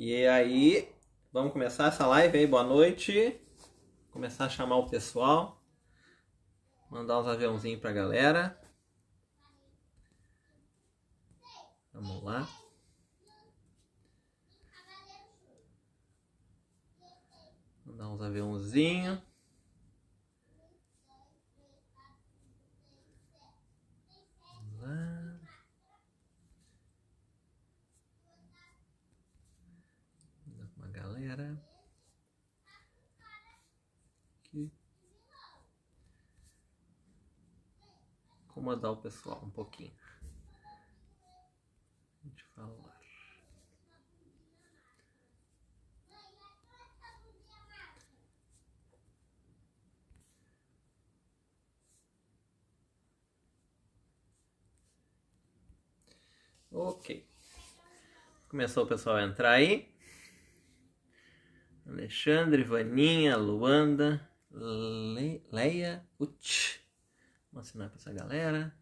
E aí, vamos começar essa live aí, boa noite. Começar a chamar o pessoal. Mandar uns aviãozinhos pra galera. Vamos lá. Mandar uns aviãozinhos. Vamos lá. Mandar pra uma galera. Aqui. Incomodar o pessoal um pouquinho. A gente falar. Ok. Começou o pessoal a entrar aí. Alexandre, Vaninha, Luanda, Leia, Uch. Vamos assinar para essa galera.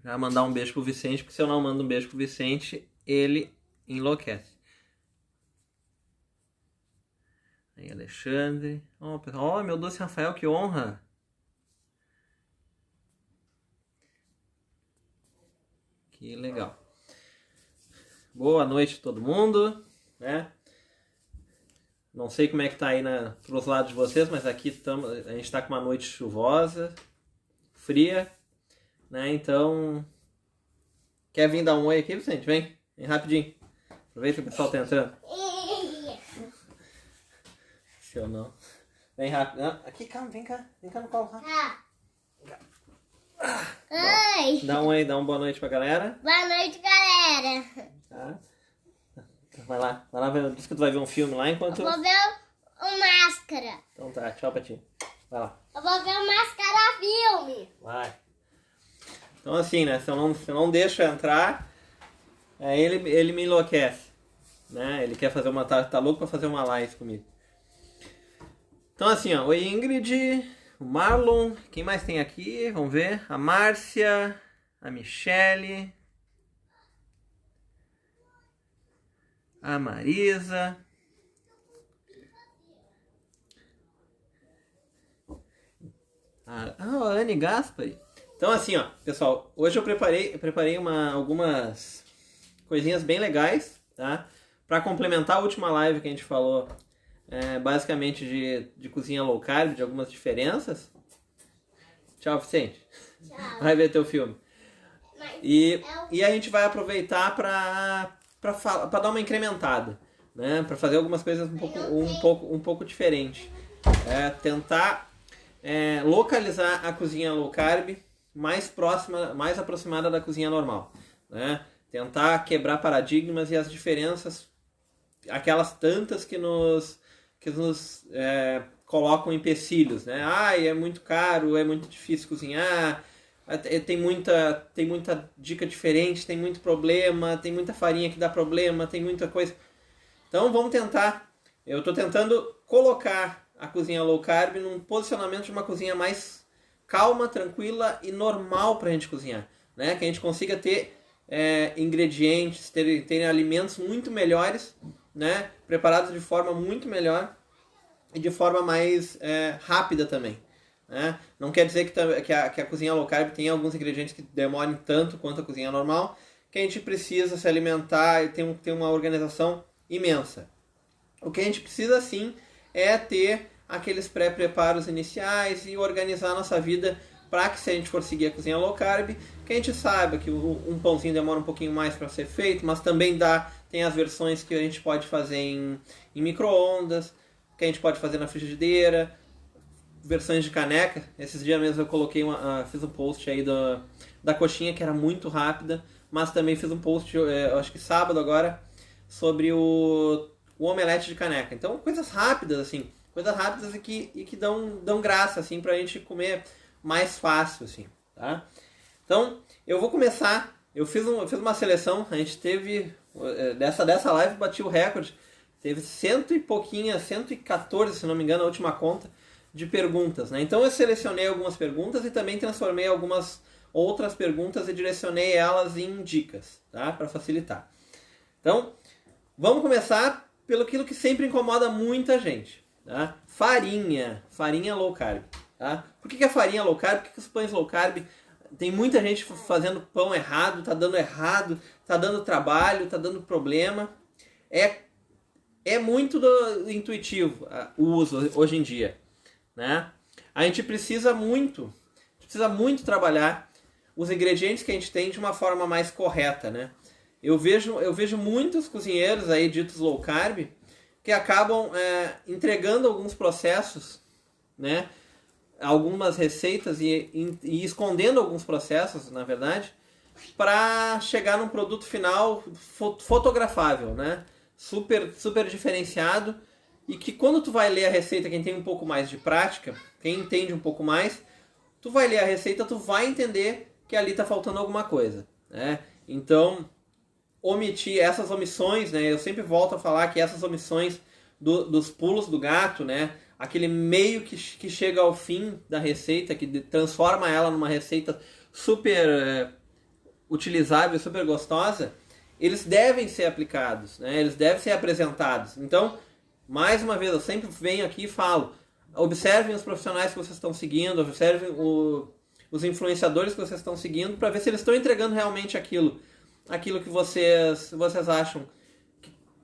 Já mandar um beijo pro Vicente, porque se eu não mando um beijo pro Vicente, ele enlouquece. Aí, Alexandre. Oh, meu doce Rafael, que honra! Que legal. Boa noite a todo mundo, né? Não sei como é que tá aí pros lados de vocês, mas aqui a gente tá com uma noite chuvosa, fria, né? Então, quer vir dar um oi aqui, Vicente? Vem rapidinho. Aproveita que o pessoal tá entrando. Se eu não. Vem rápido. Não, aqui, calma, vem cá no colo. Oi! Dá um oi, dá uma boa noite pra galera. Boa noite, galera! Tá? Vai lá, diz que tu vai ver um filme lá enquanto... Eu vou ver o Máscara. Então tá, tchau pra ti. Vai lá. Eu vou ver o Máscara filme. Vai. Então assim, né, se eu não deixo entrar, ele me enlouquece. Né? Ele quer fazer tá louco pra fazer uma live comigo. Então assim, ó, oi Ingrid, o Marlon, quem mais tem aqui? Vamos ver. A Márcia, a Michele, a Marisa, a Anne Gaspari. Então assim, ó, pessoal, hoje eu preparei algumas coisinhas bem legais, tá? Para complementar a última live que a gente falou, basicamente de cozinha low carb, de algumas diferenças. Tchau, Vicente. Tchau. Vai ver teu filme. E a gente vai aproveitar para dar uma incrementada, né? Para fazer algumas coisas um pouco diferente. Tentar localizar a cozinha low carb mais aproximada da cozinha normal, né? Tentar quebrar paradigmas e as diferenças, aquelas tantas que nos colocam empecilhos, né? É muito caro, é muito difícil cozinhar, tem muita dica diferente, tem muito problema, tem muita farinha que dá problema, tem muita coisa. Então vamos tentar, eu estou tentando colocar a cozinha low carb num posicionamento de uma cozinha mais calma, tranquila e normal para a gente cozinhar, né? Que a gente consiga ter ingredientes, ter alimentos muito melhores, né? Preparados de forma muito melhor e de forma mais rápida também, né? Não quer dizer que a cozinha low carb tenha alguns ingredientes que demorem tanto quanto a cozinha normal, que a gente precisa se alimentar e ter uma organização imensa. O que a gente precisa sim é ter aqueles pré-preparos iniciais e organizar a nossa vida para que, se a gente for seguir a cozinha low carb, que a gente saiba que um pãozinho demora um pouquinho mais para ser feito, mas também tem as versões que a gente pode fazer em micro-ondas, que a gente pode fazer na frigideira, versões de caneca. Esses dias mesmo eu fiz um post aí da coxinha, que era muito rápida, mas também fiz um post, acho que sábado agora, sobre o omelete de caneca. Então, coisas rápidas, assim, e que dão graça, assim, pra gente comer mais fácil, assim, tá? Então, eu vou começar. Eu fiz uma seleção, a gente teve, dessa live bati o recorde, teve 114, se não me engano, a última conta, de perguntas, né? Então eu selecionei algumas perguntas e também transformei algumas outras perguntas e direcionei elas em dicas, tá? Para facilitar. Então, vamos começar pelo aquilo que sempre incomoda muita gente, tá? Farinha low carb, tá? Por que a farinha low carb? Por que os pães low carb? Tem muita gente fazendo pão errado, tá dando trabalho, tá dando problema. É muito intuitivo o uso hoje em dia, né? A gente precisa muito trabalhar os ingredientes que a gente tem de uma forma mais correta, né? Eu vejo muitos cozinheiros aí ditos low carb que acabam entregando alguns processos, né? Algumas receitas e escondendo alguns processos, na verdade, para chegar num produto final fotografável, né? Super diferenciado, e que quando tu vai ler a receita, quem tem um pouco mais de prática, quem entende um pouco mais, tu vai ler a receita, tu vai entender que ali está faltando alguma coisa, né? Então, omitir essas omissões, né? Eu sempre volto a falar que essas omissões dos pulos do gato, né? Aquele meio que chega ao fim da receita, que transforma ela numa receita super utilizável, super gostosa, eles devem ser aplicados, né? Eles devem ser apresentados. Então, mais uma vez, eu sempre venho aqui e falo, observem os profissionais que vocês estão seguindo, observem os influenciadores que vocês estão seguindo, para ver se eles estão entregando realmente aquilo que vocês acham,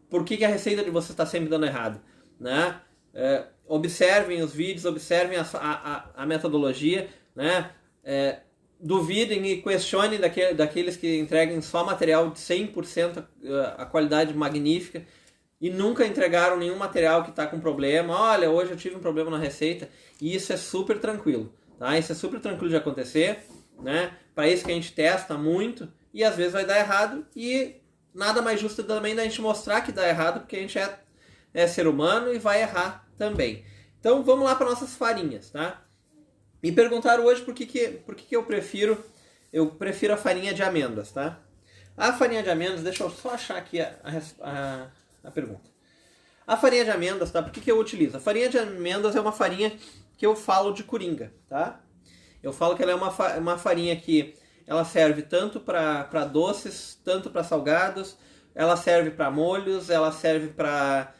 por que a receita de vocês está sempre dando errado, né? Observem os vídeos, observem a metodologia, né? Duvidem e questionem daqueles que entregam só material de 100% a qualidade magnífica e nunca entregaram nenhum material que está com problema. Olha, hoje eu tive um problema na receita, e isso é super tranquilo, tá? Isso é super tranquilo de acontecer, né? Para isso que a gente testa muito, e às vezes vai dar errado, e nada mais justo também da gente mostrar que dá errado, porque a gente é ser humano e vai errar também. Então vamos lá para nossas farinhas, tá? Me perguntaram hoje por que eu prefiro a farinha de amêndoas, tá? A farinha de amêndoas, deixa eu só achar aqui a pergunta. A farinha de amêndoas, tá? Por que eu utilizo? A farinha de amêndoas é uma farinha que eu falo de coringa, tá? Eu falo que ela é uma farinha que ela serve tanto para doces, tanto para salgados, ela serve para molhos, ela serve para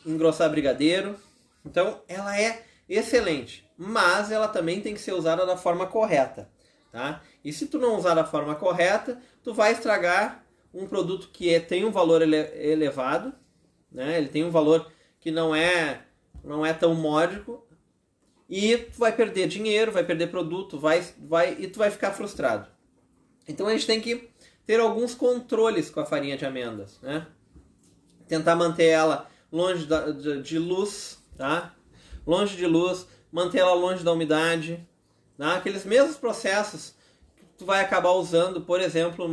engrossar brigadeiro. Então, ela é excelente, mas ela também tem que ser usada da forma correta, tá? E se tu não usar da forma correta, tu vai estragar um produto que tem um valor elevado, né? Ele tem um valor que não é tão módico, e tu vai perder dinheiro, vai perder produto, e tu vai ficar frustrado. Então a gente tem que ter alguns controles com a farinha de amêndoas, né? Tentar manter ela longe de luz, tá? Longe de luz, manter ela longe da umidade, tá? Aqueles mesmos processos que tu vai acabar usando, por exemplo,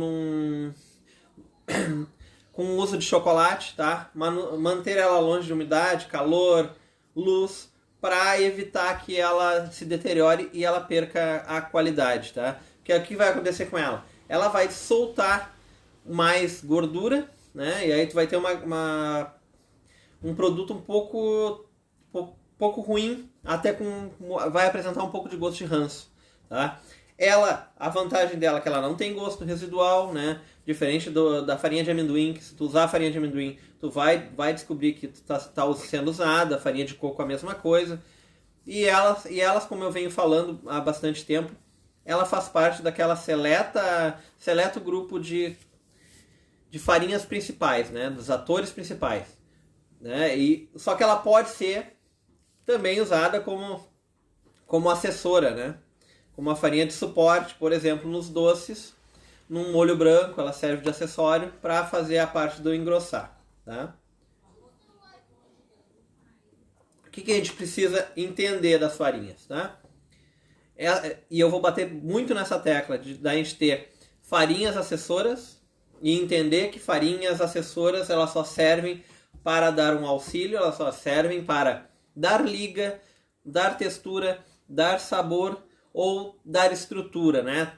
com o uso de chocolate, tá? Manter ela longe de umidade, calor, luz, para evitar que ela se deteriore e ela perca a qualidade, tá? Porque o que vai acontecer com ela? Ela vai soltar mais gordura, né? E aí tu vai ter um produto um pouco ruim, até vai apresentar um pouco de gosto de ranço, tá? A vantagem dela é que ela não tem gosto residual, né? Diferente da farinha de amendoim, que se tu usar a farinha de amendoim, tu vai descobrir que tá sendo usada, a farinha de coco a mesma coisa. E elas, como eu venho falando há bastante tempo, ela faz parte daquela seleto grupo de farinhas principais, né? Dos atores principais, né? Só que ela pode ser também usada como assessora, né? Como uma farinha de suporte, por exemplo, nos doces, num molho branco, ela serve de acessório para fazer a parte do engrossar, tá? O que a gente precisa entender das farinhas, tá? E eu vou bater muito nessa tecla da gente ter farinhas assessoras e entender que farinhas assessoras elas só servem para dar um auxílio, elas só servem para dar liga, dar textura, dar sabor ou dar estrutura, né?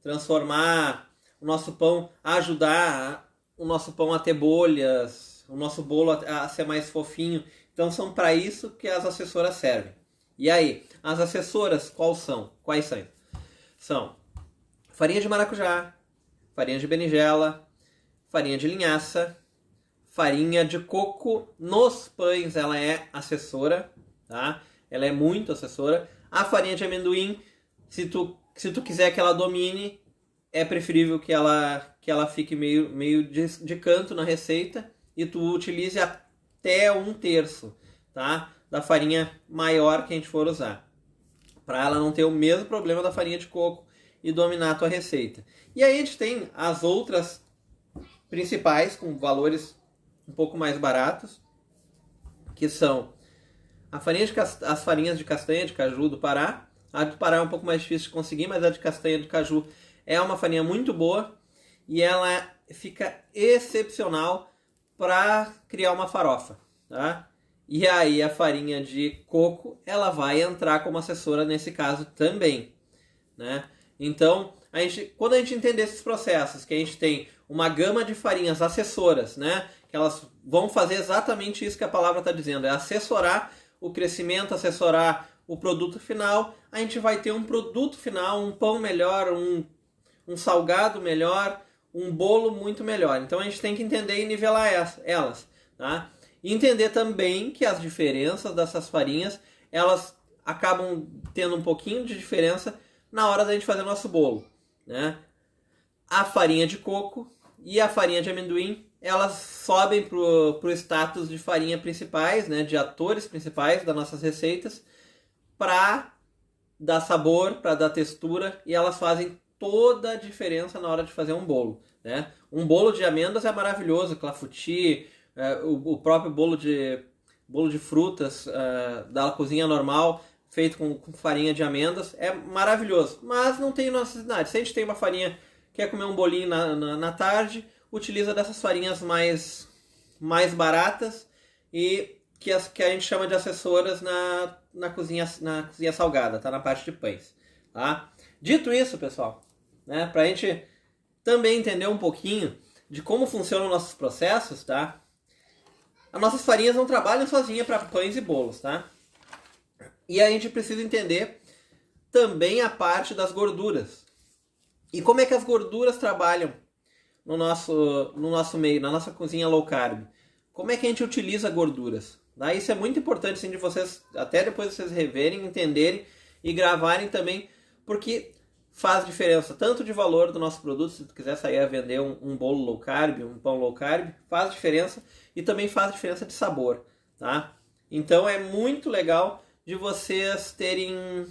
Transformar o nosso pão, ajudar o nosso pão a ter bolhas, o nosso bolo a ser mais fofinho. Então são para isso que as assessoras servem. E aí, as assessoras quais são? São farinha de maracujá, farinha de berinjela, farinha de linhaça, farinha de coco. Nos pães ela é assessora, tá? Ela é muito assessora. A farinha de amendoim, se tu quiser que ela domine, é preferível que ela fique meio de canto na receita e tu utilize até 1/3, tá? Da farinha maior que a gente for usar, para ela não ter o mesmo problema da farinha de coco e dominar a tua receita. E aí a gente tem as outras principais com valores um pouco mais baratos, que são as farinhas de castanha de caju do Pará. A do Pará é um pouco mais difícil de conseguir, mas a de castanha de caju é uma farinha muito boa e ela fica excepcional para criar uma farofa, tá? E aí a farinha de coco, ela vai entrar como assessora nesse caso também, né? Então, quando a gente entender esses processos, que a gente tem uma gama de farinhas assessoras, né? Que elas vão fazer exatamente isso que a palavra está dizendo, é assessorar o crescimento, assessorar o produto final, a gente vai ter um produto final, um pão melhor, um salgado melhor, um bolo muito melhor. Então a gente tem que entender e nivelar elas, tá? E entender também que as diferenças dessas farinhas, elas acabam tendo um pouquinho de diferença na hora da gente fazer o nosso bolo, né? A farinha de coco e a farinha de amendoim, elas sobem pro status de farinha principais, né? De atores principais das nossas receitas, para dar sabor, para dar textura, e elas fazem toda a diferença na hora de fazer um bolo, né? Um bolo de amêndoas é maravilhoso, clafouti, o próprio bolo de frutas da cozinha normal, feito com farinha de amêndoas, é maravilhoso, mas não tem necessidade. Se a gente tem uma farinha, quer comer um bolinho na tarde, utiliza dessas farinhas mais baratas e que a gente chama de assessoras na cozinha salgada, tá? Na parte de pães, tá? Dito isso, pessoal, né, pra gente também entender um pouquinho de como funcionam nossos processos, tá? As nossas farinhas não trabalham sozinhas para pães e bolos, tá? E a gente precisa entender também a parte das gorduras. E como é que as gorduras trabalham no nosso meio, na nossa cozinha low carb? Como é que a gente utiliza gorduras? Tá? Isso é muito importante, sim, de vocês, até depois vocês reverem, entenderem e gravarem também, porque faz diferença tanto de valor do nosso produto, se tu quiser sair a vender um bolo low carb, um pão low carb, faz diferença, e também faz diferença de sabor, tá? Então é muito legal de vocês terem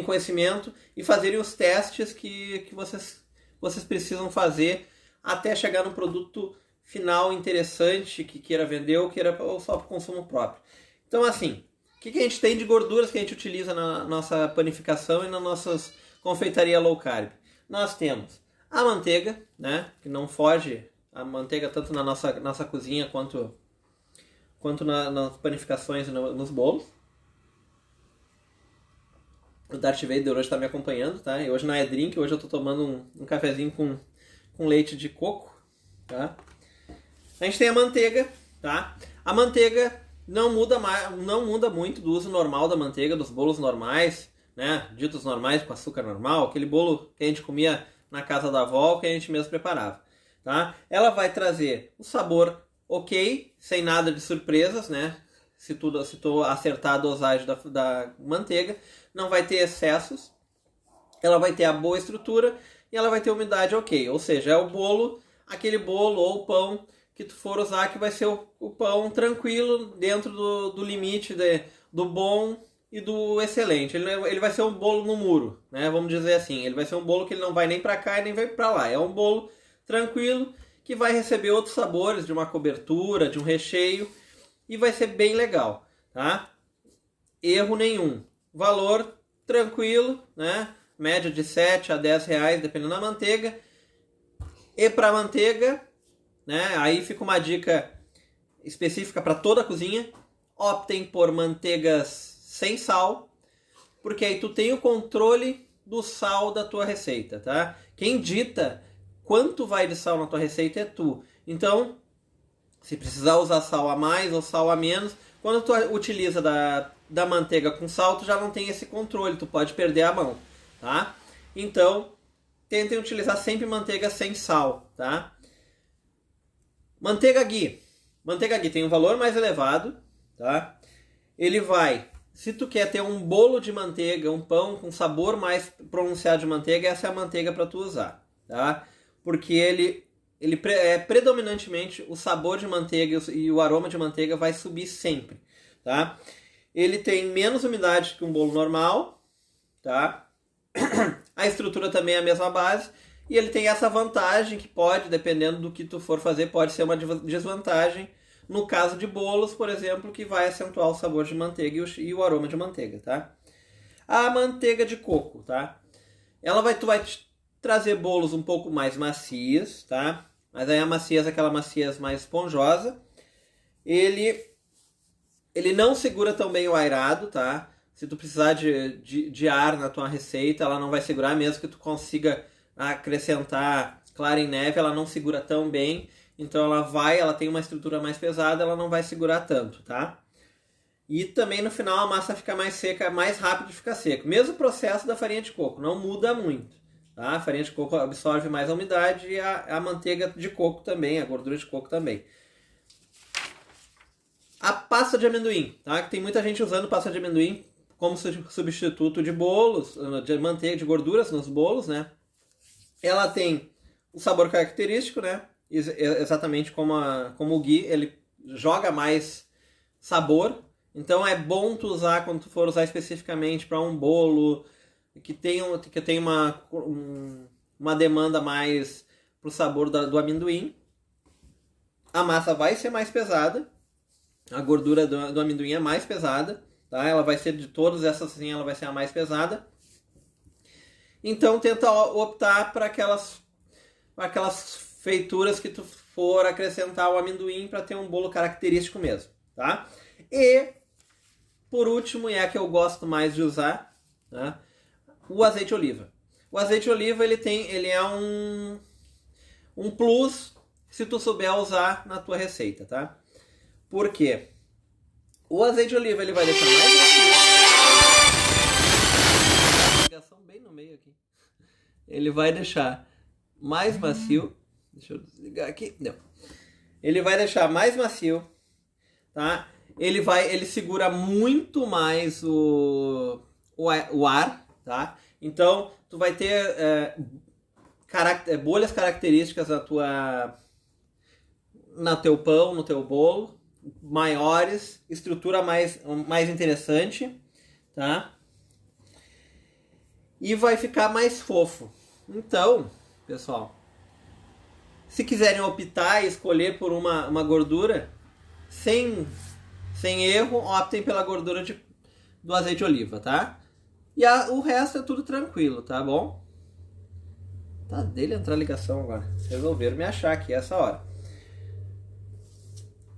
conhecimento e fazerem os testes que vocês precisam fazer até chegar no produto final interessante que queira vender ou queira só para o consumo próprio. Então, assim, o que a gente tem de gorduras que a gente utiliza na nossa panificação e nas nossas confeitaria low carb? Nós temos a manteiga, né, que não foge a manteiga tanto na nossa cozinha quanto nas panificações e nos bolos. O Darth Vader hoje está me acompanhando, tá? E hoje não é drink, hoje eu estou tomando um cafezinho com leite de coco, tá? A gente tem a manteiga, tá? A manteiga não muda muito do uso normal da manteiga, dos bolos normais, né? Ditos normais, com açúcar normal, aquele bolo que a gente comia na casa da avó, que a gente mesmo preparava, tá? Ela vai trazer o sabor ok, sem nada de surpresas, né? Se tu acertar a dosagem da manteiga, não vai ter excessos, ela vai ter a boa estrutura e ela vai ter umidade ok, ou seja, é o bolo, aquele bolo ou pão que tu for usar, que vai ser o pão tranquilo dentro do limite do bom e do excelente. Ele vai ser um bolo no muro, né? Vamos dizer assim. Ele vai ser um bolo que ele não vai nem para cá e nem vai para lá. É um bolo tranquilo que vai receber outros sabores de uma cobertura, de um recheio, e vai ser bem legal, tá? Erro nenhum. Valor tranquilo, né? Média de 7 a 10 reais, dependendo da manteiga. E para manteiga, né? Aí fica uma dica específica para toda a cozinha. Optem por manteigas sem sal, porque aí tu tem o controle do sal da tua receita, tá? Quem dita quanto vai de sal na tua receita é tu. Então, se precisar usar sal a mais ou sal a menos, quando tu utiliza da manteiga com sal, tu já não tem esse controle, tu pode perder a mão, tá? Então, tentem utilizar sempre manteiga sem sal, tá? Manteiga ghee. Manteiga ghee tem um valor mais elevado, tá? Ele vai, se tu quer ter um bolo de manteiga, um pão com sabor mais pronunciado de manteiga, essa é a manteiga para tu usar, tá? Porque ele é predominantemente o sabor de manteiga e o aroma de manteiga vai subir sempre, tá? Ele tem menos umidade que um bolo normal, tá? A estrutura também é a mesma base e ele tem essa vantagem que pode, dependendo do que tu for fazer, pode ser uma desvantagem no caso de bolos, por exemplo, que vai acentuar o sabor de manteiga e o aroma de manteiga, tá? A manteiga de coco, tá? Tu vai trazer bolos um pouco mais macios, tá? Mas aí a maciez é aquela maciez mais esponjosa. Ele não segura tão bem o airado, tá? Se tu precisar de ar na tua receita, ela não vai segurar, mesmo que tu consiga acrescentar clara em neve, ela não segura tão bem. Então ela tem uma estrutura mais pesada, ela não vai segurar tanto, tá? E também no final a massa fica mais seca, mais rápido fica seco. Mesmo processo da farinha de coco, não muda muito, tá? A farinha de coco absorve mais a umidade e a manteiga de coco também, a gordura de coco também. A pasta de amendoim, tá? Que tem muita gente usando pasta de amendoim como substituto de bolos, de manteiga, de gorduras nos bolos, né? Ela tem o sabor característico, né? Exatamente como o ghee, ele joga mais sabor. Então é bom tu usar quando tu for usar especificamente para um bolo que tem uma demanda mais pro sabor do amendoim. A massa vai ser mais pesada, a gordura do amendoim é mais pesada, tá? Ela vai ser de todas essas, assim, ela vai ser a mais pesada. Então tenta optar para aquelas feituras que tu for acrescentar o amendoim para ter um bolo característico mesmo, tá? E por último, e é a que eu gosto mais de usar, tá? O azeite de oliva. O azeite de oliva ele é um plus se tu souber usar na tua receita, tá? Por quê? O azeite de oliva ele vai deixar mais macio. Ligação bem no meio aqui. Ele vai deixar mais macio. Deixa eu desligar aqui. Não. Ele vai deixar mais macio, tá? Ele segura muito mais o ar, tá? Então, tu vai ter bolhas características no teu pão, no teu bolo, maiores, estrutura mais interessante, tá? E vai ficar mais fofo. Então, pessoal, se quiserem optar e escolher por uma gordura, sem erro, optem pela gordura do azeite de oliva, tá? E o resto é tudo tranquilo, tá bom? Tá dele entrar a ligação agora. Resolveram me achar aqui essa hora.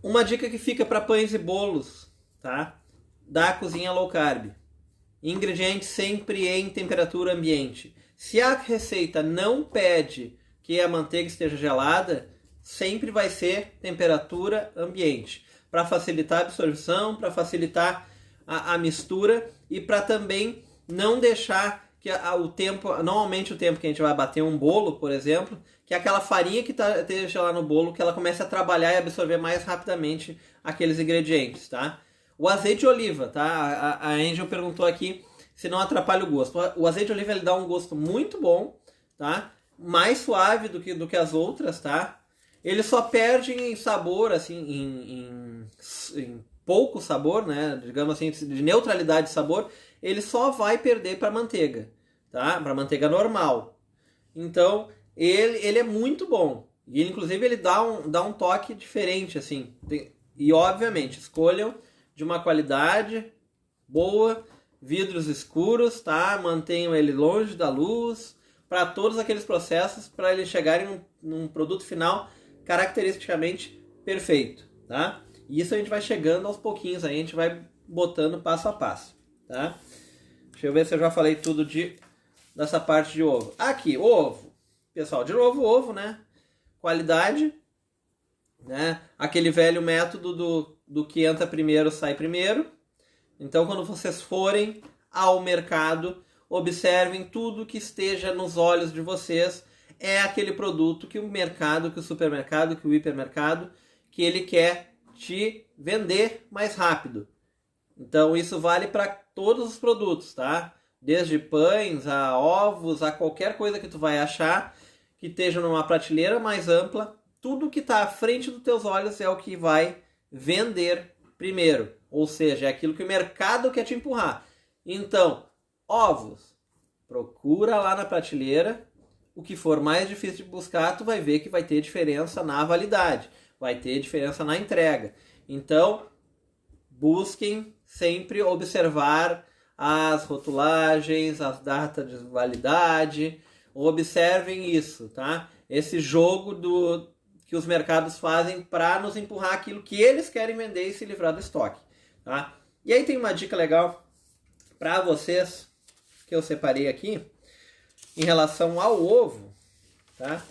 Uma dica que fica para pães e bolos, tá? Da cozinha low carb. Ingredientes sempre em temperatura ambiente. Se a receita não pede que a manteiga esteja gelada, sempre vai ser temperatura ambiente. Para facilitar a absorção, para facilitar a mistura e para também não deixar que o tempo, normalmente o tempo que a gente vai bater um bolo, por exemplo, que é aquela farinha que esteja lá no bolo, que ela comece a trabalhar e absorver mais rapidamente aqueles ingredientes, tá? O azeite de oliva, tá? A Angel perguntou aqui se não atrapalha o gosto. O azeite de oliva ele dá um gosto muito bom, tá? Mais suave do que as outras, tá? Ele só perde em sabor, assim, em pouco sabor, né? Digamos assim, de neutralidade de sabor, ele só vai perder para manteiga, tá? Para manteiga normal. Então, ele é muito bom. E ele, inclusive, ele dá um toque diferente, assim. E, obviamente, escolham de uma qualidade boa, vidros escuros, tá? Mantenham ele longe da luz, para todos aqueles processos, para eles chegarem num produto final caracteristicamente perfeito, tá? E isso a gente vai chegando aos pouquinhos, aí a gente vai botando passo a passo, tá? Deixa eu ver se eu já falei tudo dessa parte de ovo. Aqui, ovo. Pessoal, de novo ovo, né? Qualidade, né? Aquele velho método do que entra primeiro, sai primeiro. Então, quando vocês forem ao mercado, observem tudo que esteja nos olhos de vocês. É aquele produto que o mercado, que o supermercado, que o hipermercado, que ele quer te vender mais rápido. Então isso vale para todos os produtos, tá? Desde pães a ovos, a qualquer coisa que tu vai achar que esteja numa prateleira mais ampla, tudo que está à frente dos teus olhos é o que vai vender primeiro. Ou seja, é aquilo que o mercado quer te empurrar. Então, ovos, procura lá na prateleira. O que for mais difícil de buscar, tu vai ver que vai ter diferença na validade, vai ter diferença na entrega. Então, busquem sempre observar as rotulagens, as datas de validade, observem isso, tá? Esse jogo que os mercados fazem para nos empurrar aquilo que eles querem vender e se livrar do estoque, tá? E aí tem uma dica legal para vocês que eu separei aqui em relação ao ovo, tá?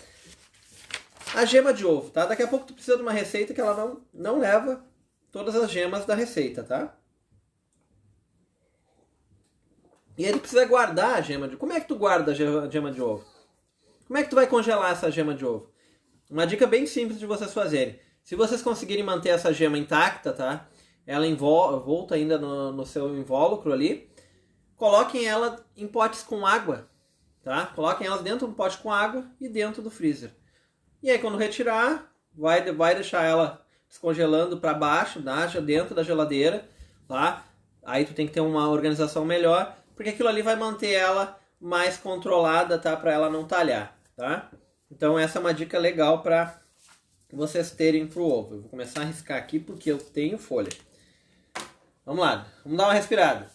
A gema de ovo, tá? Daqui a pouco tu precisa de uma receita que ela não leva todas as gemas da receita, tá? E aí tu precisa guardar a gema de ovo. Como é que tu guarda a gema de ovo? Como é que tu vai congelar essa gema de ovo? Uma dica bem simples de vocês fazerem. Se vocês conseguirem manter essa gema intacta, tá? Ela envolta ainda no seu invólucro ali. Coloquem ela em potes com água, tá? Coloquem elas dentro de um pote com água e dentro do freezer. E aí quando retirar, vai deixar ela descongelando para baixo, dentro da geladeira, tá? Aí tu tem que ter uma organização melhor, porque aquilo ali vai manter ela mais controlada, tá? Para ela não talhar, tá? Então essa é uma dica legal para vocês terem pro ovo. Eu vou começar a riscar aqui porque eu tenho folha. Vamos lá, vamos dar uma respirada.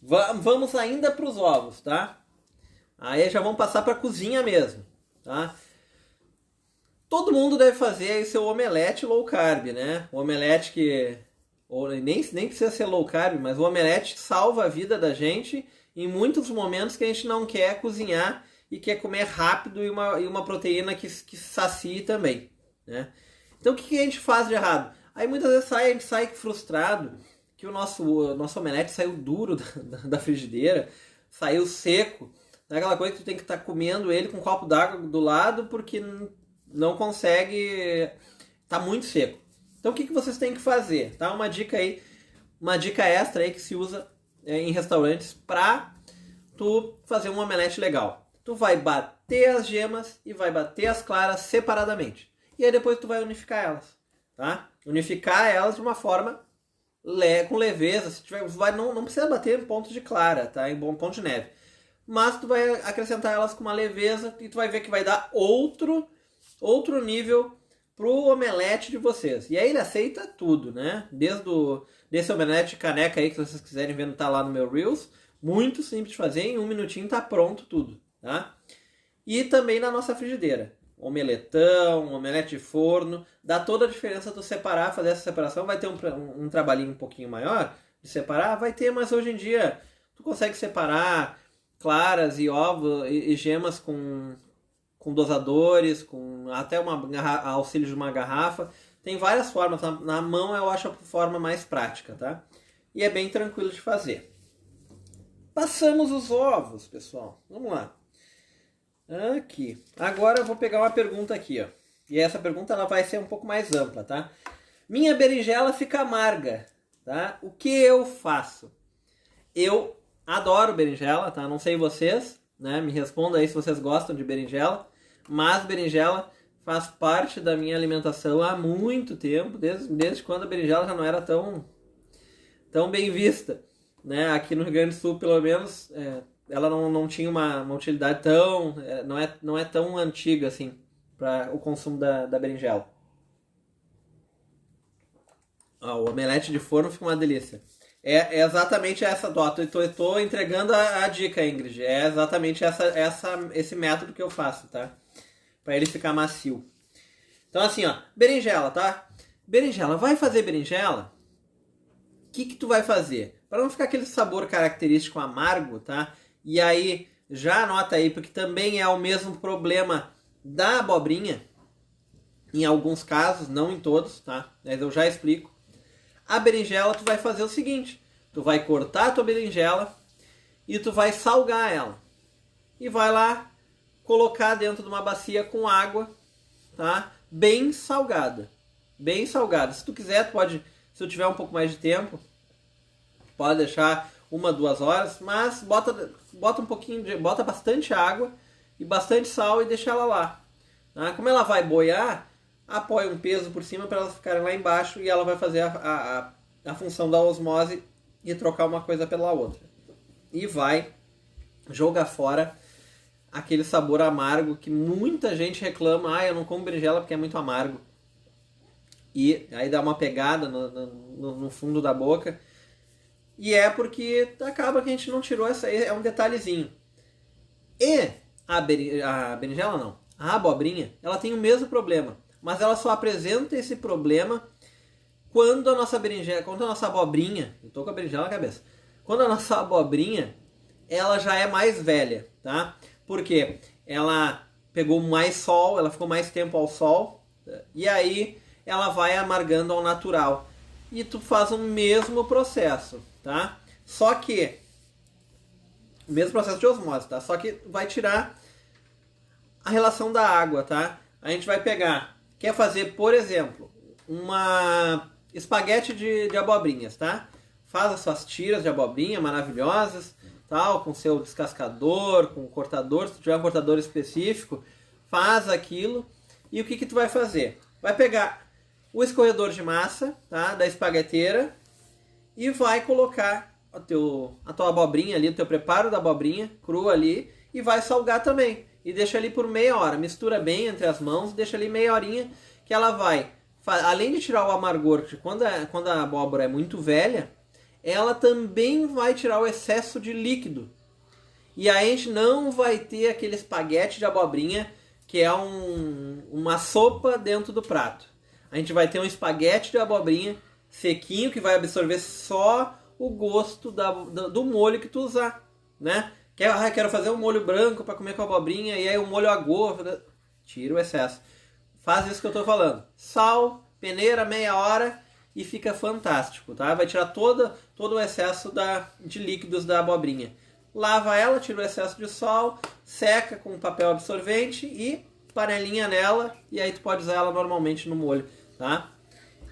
Vamos ainda para os ovos, tá? Aí já vamos passar para a cozinha mesmo, tá? Todo mundo deve fazer aí seu omelete low carb, né? O omelete que... Ou nem precisa ser low carb, mas o omelete salva a vida da gente em muitos momentos que a gente não quer cozinhar e quer comer rápido e uma proteína que sacie também, né? Então o que a gente faz de errado? Aí muitas vezes a gente sai frustrado que o nosso omelete saiu duro da frigideira, saiu seco, é aquela coisa que tu tem que estar comendo ele com um copo d'água do lado porque não consegue, tá muito seco. Então o que vocês têm que fazer? Tá? Uma dica extra aí que se usa em restaurantes para tu fazer um omelete legal. Tu vai bater as gemas e vai bater as claras separadamente. E aí depois tu vai unificar elas, tá? Unificar elas de uma forma com leveza. Se tiver, não precisa bater em pontos de clara, tá? Em bom ponto de neve. Mas tu vai acrescentar elas com uma leveza e tu vai ver que vai dar outro nível pro omelete de vocês. E aí ele aceita tudo, né? Desse omelete de caneca aí que vocês quiserem ver, tá lá no meu Reels. Muito simples de fazer, em 1 minutinho tá pronto tudo, tá? E também na nossa frigideira. Omeletão, omelete de forno, dá toda a diferença tu separar, fazer essa separação. Vai ter um trabalhinho um pouquinho maior de separar, vai ter, mas hoje em dia tu consegue separar claras e ovos e gemas com dosadores, com até auxílio de uma garrafa. Tem várias formas, na mão eu acho a forma mais prática, tá? E é bem tranquilo de fazer. Passamos os ovos, pessoal. Vamos lá. Aqui. Agora eu vou pegar uma pergunta aqui, ó. E essa pergunta ela vai ser um pouco mais ampla, tá? Minha berinjela fica amarga, tá? O que eu faço? Eu adoro berinjela, tá? Não sei vocês, né? Me responda aí se vocês gostam de berinjela. Mas berinjela faz parte da minha alimentação há muito tempo, desde quando a berinjela já não era tão bem vista, né? Aqui no Rio Grande do Sul, pelo menos, ela não tinha uma utilidade não é tão antiga assim para o consumo da berinjela. O omelete de forno fica uma delícia. É exatamente essa, eu tô entregando a dica, Ingrid. É exatamente esse método que eu faço, tá? Para ele ficar macio. Então assim, ó, berinjela, tá? Berinjela, vai fazer berinjela? O que tu vai fazer? Para não ficar aquele sabor característico amargo, tá? E aí, já anota aí, porque também é o mesmo problema da abobrinha. Em alguns casos, não em todos, tá? Mas eu já explico. A berinjela, tu vai fazer o seguinte. Tu vai cortar a tua berinjela e tu vai salgar ela. E vai lá colocar dentro de uma bacia com água, tá? Bem salgada. Bem salgada. Se tu quiser, tu pode, se tu tiver um pouco mais de tempo, pode deixar 1, 2 horas, mas bota um pouquinho bota bastante água e bastante sal e deixa ela lá. Tá? Como ela vai boiar, apoia um peso por cima para elas ficarem lá embaixo e ela vai fazer a função da osmose e trocar uma coisa pela outra. E vai jogar fora aquele sabor amargo que muita gente reclama, eu não como berinjela porque é muito amargo. E aí dá uma pegada no fundo da boca. E é porque acaba que a gente não tirou essa, é um detalhezinho. E a berinjela não, a abobrinha, ela tem o mesmo problema, mas ela só apresenta esse problema quando a nossa berinjela, quando a nossa abobrinha, eu tô com a berinjela na cabeça, quando a nossa abobrinha, ela já é mais velha, tá? Porque ela pegou mais sol, ela ficou mais tempo ao sol, e aí ela vai amargando ao natural. E tu faz o mesmo processo, tá? Só que o mesmo processo de osmose, tá? Só que vai tirar a relação da água, tá? A gente vai pegar, quer fazer, por exemplo, uma espaguete de abobrinhas, tá? Faz as suas tiras de abobrinha maravilhosas, tal, com seu descascador, com cortador, se tiver um cortador específico, faz aquilo. E o que que tu vai fazer? Vai pegar o escorredor de massa, tá, da espagueteira e vai colocar a tua abobrinha ali, o teu preparo da abobrinha crua ali e vai salgar também. E deixa ali por meia hora, mistura bem entre as mãos, deixa ali meia horinha que ela vai, além de tirar o amargor, que quando a abóbora é muito velha, ela também vai tirar o excesso de líquido. E aí a gente não vai ter aquele espaguete de abobrinha que é uma sopa dentro do prato. A gente vai ter um espaguete de abobrinha sequinho que vai absorver só o gosto do molho que tu usar, né? Quero fazer um molho branco para comer com abobrinha e aí o molho agô, tira o excesso. Faz isso que eu tô falando. Sal, peneira, meia hora e fica fantástico, tá? Vai tirar todo o excesso de líquidos da abobrinha. Lava ela, tira o excesso de sal, seca com papel absorvente e panelinha nela e aí tu pode usar ela normalmente no molho, tá?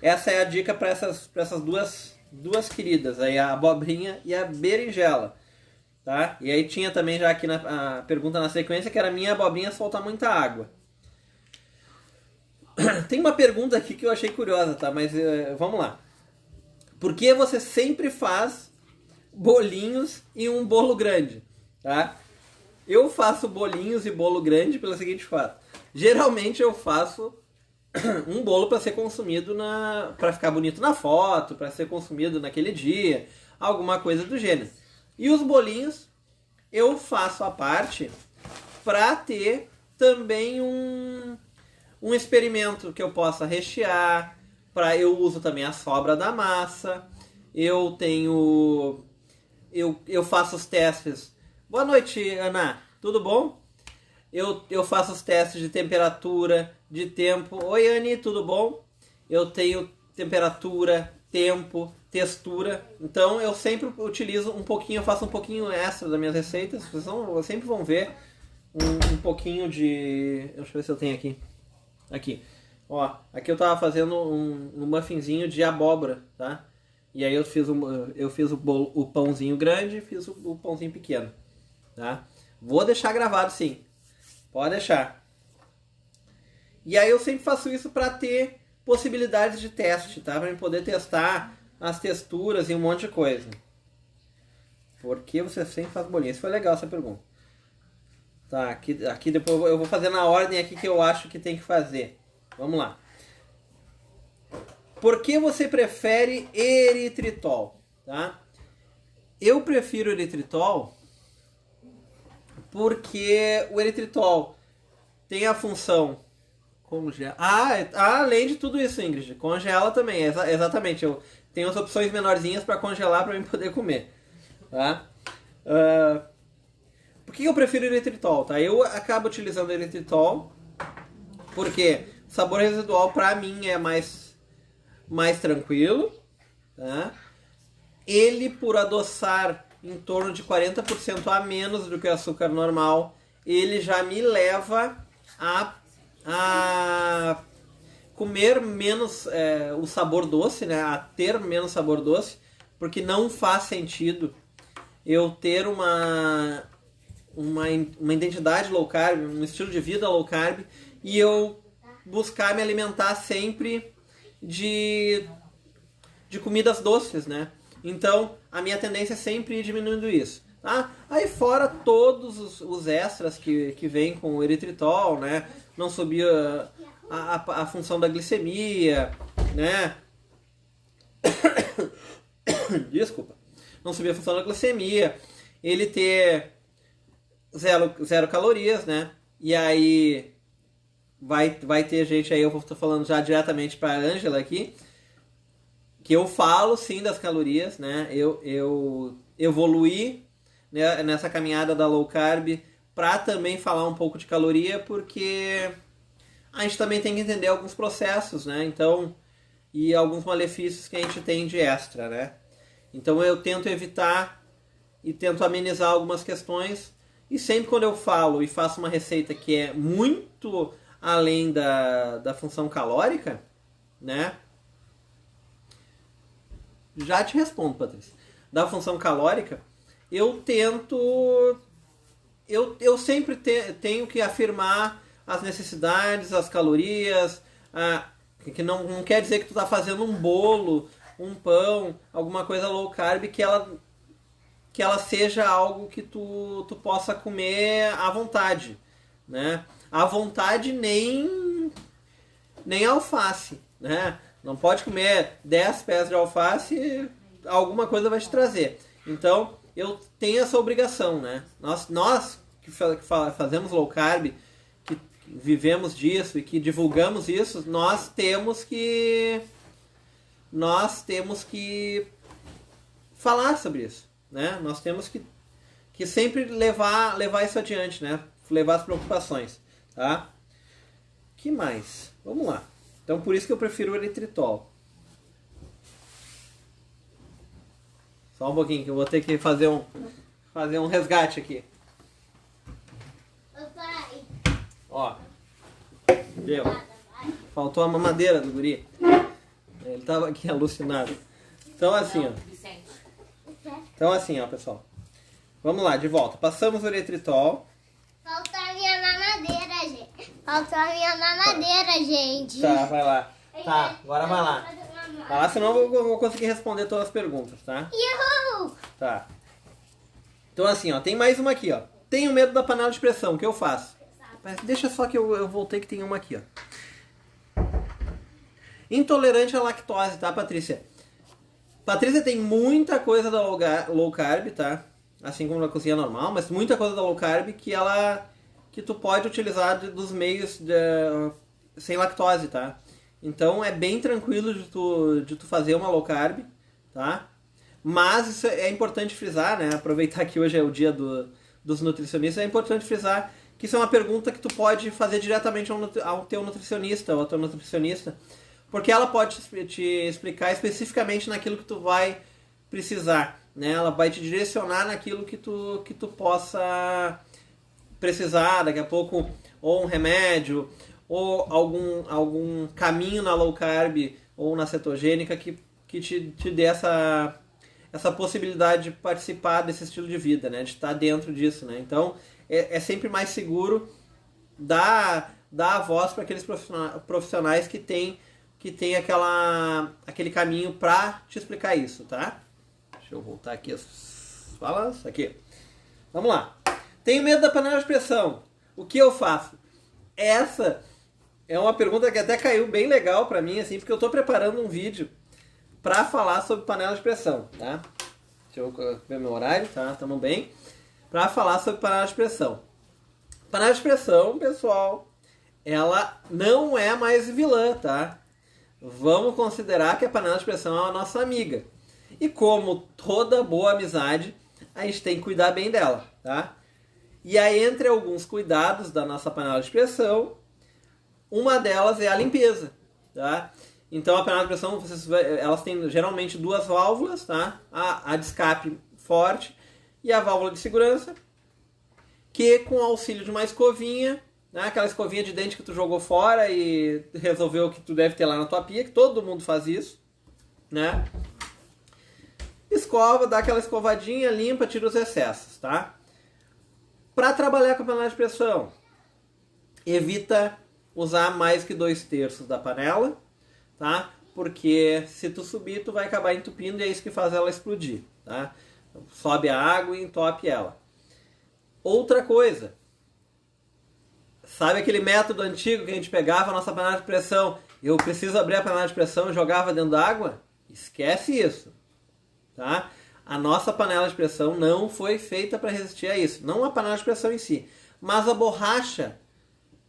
Essa é a dica para essas duas queridas, aí a abobrinha e a berinjela, tá? E aí tinha também já aqui a pergunta na sequência que era minha abobrinha solta muita água. Tem uma pergunta aqui que eu achei curiosa, tá? Mas vamos lá. Por que você sempre faz bolinhos e um bolo grande, tá? Eu faço bolinhos e bolo grande pelo seguinte fato. Geralmente eu faço um bolo para ser consumido para ficar bonito na foto, para ser consumido naquele dia, alguma coisa do gênero. E os bolinhos eu faço à parte para ter também um experimento que eu possa rechear, eu uso também a sobra da massa, eu faço os testes. Boa noite, Ana, tudo bom? Eu faço os testes de temperatura, de tempo. Oi, Anne, tudo bom? Eu tenho temperatura, tempo, textura. Então eu sempre utilizo um pouquinho, eu faço um pouquinho extra das minhas receitas. Vocês sempre vão ver um pouquinho de... Deixa eu ver se eu tenho aqui. Aqui. Ó, aqui eu tava fazendo um muffinzinho de abóbora, tá? E aí eu fiz o pãozinho grande e fiz o pãozinho pequeno, tá? Vou deixar gravado sim. Pode deixar. E aí eu sempre faço isso para ter possibilidades de teste, tá? Para poder testar as texturas e um monte de coisa. Por que você sempre faz bolinha? Isso foi legal essa pergunta. Tá, aqui depois eu vou fazer na ordem aqui que eu acho que tem que fazer. Vamos lá. Por que você prefere eritritol? Tá? Eu prefiro eritritol porque o eritritol tem a função congelar. Além de tudo isso, Ingrid, congela também. Exatamente, eu tenho as opções menorzinhas para congelar para eu poder comer. Tá? Por que eu prefiro eritritol? Tá? Eu acabo utilizando eritritol porque o sabor residual para mim é mais tranquilo. Tá? Ele, por adoçar em torno de 40% a menos do que o açúcar normal, ele já me leva a comer menos o sabor doce, né? A ter menos sabor doce, porque não faz sentido eu ter uma identidade low carb, um estilo de vida low carb, e eu buscar me alimentar sempre de comidas doces, né? Então, a minha tendência é sempre ir diminuindo isso, tá? Aí fora todos os extras que vem com o eritritol, né? Não subir a função da glicemia, né? Desculpa. Não subir a função da glicemia. Ele ter zero calorias, né? E aí vai ter gente aí, eu estou falando já diretamente para a Ângela aqui, que eu falo sim das calorias, né? Eu evoluí, né, nessa caminhada da low carb para também falar um pouco de caloria, porque a gente também tem que entender alguns processos, né? Então, e alguns malefícios que a gente tem de extra, né? Então eu tento evitar e tento amenizar algumas questões, e sempre quando eu falo e faço uma receita que é muito além da função calórica, né? Já te respondo, Patrícia. Da função calórica, eu tento... Eu sempre tenho que afirmar as necessidades, as calorias, que não quer dizer que tu tá fazendo um bolo, um pão, alguma coisa low carb, que ela seja algo que tu possa comer à vontade, né? À vontade nem alface, né? Não pode comer 10 pés de alface, alguma coisa vai te trazer. Então, eu tenho essa obrigação, né? Nós que fazemos low carb, que vivemos disso e que divulgamos isso, nós temos que falar sobre isso, né? Nós temos que sempre levar isso adiante, né? Levar as preocupações, tá? Que mais? Vamos lá. Então, por isso que eu prefiro o eritritol. Só um pouquinho, que eu vou ter que fazer um resgate aqui. Ó. Deu. Faltou a mamadeira do guri. Ele tava aqui alucinado. Então, assim, ó. Então, assim, ó, pessoal. Vamos lá, de volta. Passamos o eritritol. Faltou a minha mamadeira, gente. Faltou a minha mamadeira, gente. Tá, vai lá. Tá, agora vai lá. Vai lá, senão eu vou conseguir responder todas as perguntas, tá? Uhul! Tá. Então assim, ó, tem mais uma aqui, ó. Tenho medo da panela de pressão, o que eu faço? Mas deixa só que eu voltei que tem uma aqui, ó. Intolerante à lactose, tá, Patrícia? Patrícia tem muita coisa da low carb, tá? Assim como na cozinha normal, mas muita coisa da low carb que tu pode utilizar dos meios sem lactose, tá? Então é bem tranquilo de tu fazer uma low carb, tá? Mas isso é importante frisar, né? Aproveitar que hoje é o dia dos nutricionistas, é importante frisar que isso é uma pergunta que tu pode fazer diretamente ao teu nutricionista ou à tua nutricionista, porque ela pode te explicar especificamente naquilo que tu vai precisar, né? Ela vai te direcionar naquilo que tu possa precisar daqui a pouco, ou um remédio, ou algum caminho na low carb ou na cetogênica que te dê essa possibilidade de participar desse estilo de vida, né? De estar dentro disso, né? Então, é sempre mais seguro dar a voz para aqueles profissionais que tem aquele caminho para te explicar isso, tá? Deixa eu voltar aqui as falas. Aqui. Vamos lá. Tenho medo da panela de pressão. O que eu faço? Essa é uma pergunta que até caiu bem legal pra mim, assim, porque eu tô preparando um vídeo pra falar sobre panela de pressão, tá? Deixa eu ver meu horário, tá? Tamo bem. Pra falar sobre panela de pressão. Panela de pressão, pessoal, ela não é mais vilã, tá? Vamos considerar que a panela de pressão é a nossa amiga. E como toda boa amizade, a gente tem que cuidar bem dela, tá? E aí, entre alguns cuidados da nossa panela de pressão, uma delas é a limpeza, tá? Então, a panela de pressão, elas têm geralmente duas válvulas, tá? A de escape forte e a válvula de segurança, que com o auxílio de uma escovinha, né, aquela escovinha de dente que tu jogou fora e resolveu que tu deve ter lá na tua pia, que todo mundo faz isso, né? Escova, dá aquela escovadinha, limpa, tira os excessos, tá? Para trabalhar com a panela de pressão, evita usar mais que 2/3 da panela, tá? Porque se tu subir, tu vai acabar entupindo e é isso que faz ela explodir, tá? Sobe a água e entope ela. Outra coisa, sabe aquele método antigo que a gente pegava a nossa panela de pressão, eu preciso abrir a panela de pressão e jogava dentro da água? Esquece isso, tá? A nossa panela de pressão não foi feita para resistir a isso, não a panela de pressão em si, mas a borracha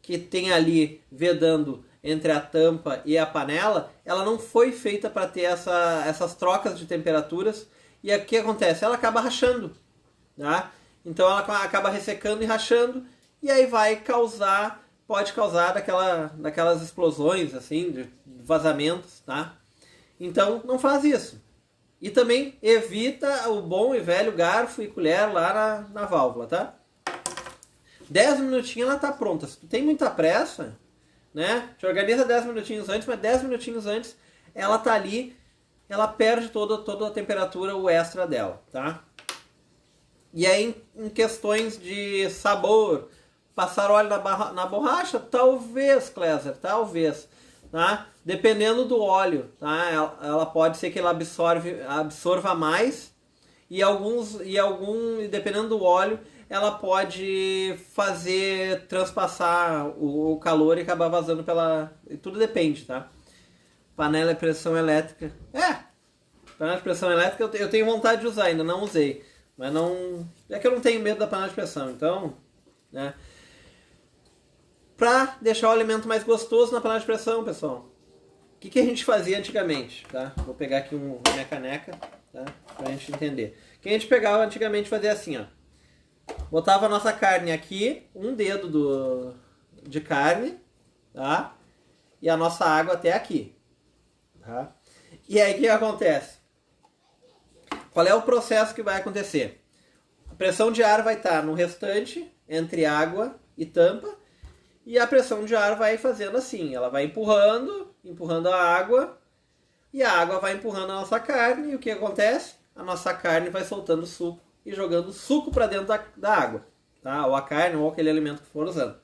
que tem ali vedando entre a tampa e a panela, ela não foi feita para ter essas trocas de temperaturas, e o que acontece? Ela acaba rachando, tá? Então ela acaba ressecando e rachando, e aí pode causar daquelas explosões, assim, de vazamentos, tá? Então não faz isso. E também evita o bom e velho garfo e colher lá na válvula, tá? 10 minutinhos ela tá pronta. Se tu tem muita pressa, né? Te organiza 10 minutinhos antes, mas 10 minutinhos antes ela tá ali, ela perde toda a temperatura, o extra dela, tá? E aí em questões de sabor, passar óleo na borracha, talvez, Cléser, talvez, tá? Dependendo do óleo, tá? Ela pode ser que ela absorva mais e dependendo do óleo, ela pode fazer transpassar o calor e acabar vazando tudo depende, tá? Panela de pressão elétrica. Panela de pressão elétrica eu tenho vontade de usar, ainda não usei. Mas não... É que eu não tenho medo da panela de pressão, então... né? Pra deixar o alimento mais gostoso na panela de pressão, pessoal, o que a gente fazia antigamente, tá? Vou pegar aqui a minha caneca, tá? Pra gente entender. O que a gente pegava antigamente fazia assim, ó. Botava a nossa carne aqui, um dedo de carne, tá? E a nossa água até aqui, tá? E aí o que acontece? Qual é o processo que vai acontecer? A pressão de ar vai estar no restante, entre água e tampa, e a pressão de ar vai fazendo assim, ela vai empurrando a água, e a água vai empurrando a nossa carne, e o que acontece? A nossa carne vai soltando suco e jogando suco para dentro da água, tá? Ou a carne, ou aquele alimento que for usando.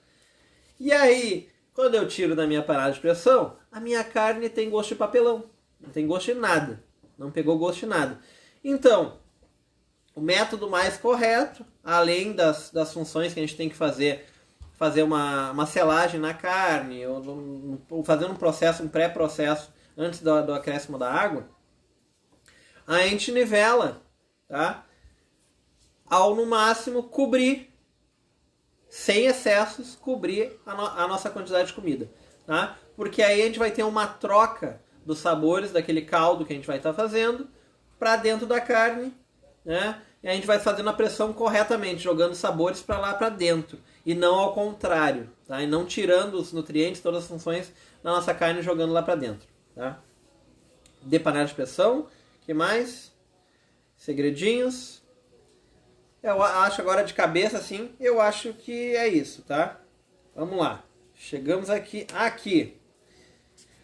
E aí, quando eu tiro da minha panela de pressão, a minha carne tem gosto de papelão, não tem gosto de nada, não pegou gosto de nada. Então, o método mais correto, além das funções que a gente tem que fazer uma selagem na carne, ou fazer um pré-processo antes do acréscimo da água, a gente nivela, tá? Ao no máximo cobrir, sem excessos, cobrir a nossa quantidade de comida, tá? Porque aí a gente vai ter uma troca dos sabores daquele caldo que a gente vai estar fazendo para dentro da carne, né? E a gente vai fazendo a pressão corretamente, jogando sabores para lá para dentro, e não ao contrário, tá? E não tirando os nutrientes, todas as funções da nossa carne e jogando lá para dentro, tá? De panela de pressão, que mais? Segredinhos. Eu acho agora de cabeça assim, eu acho que é isso, tá? Vamos lá. Chegamos aqui.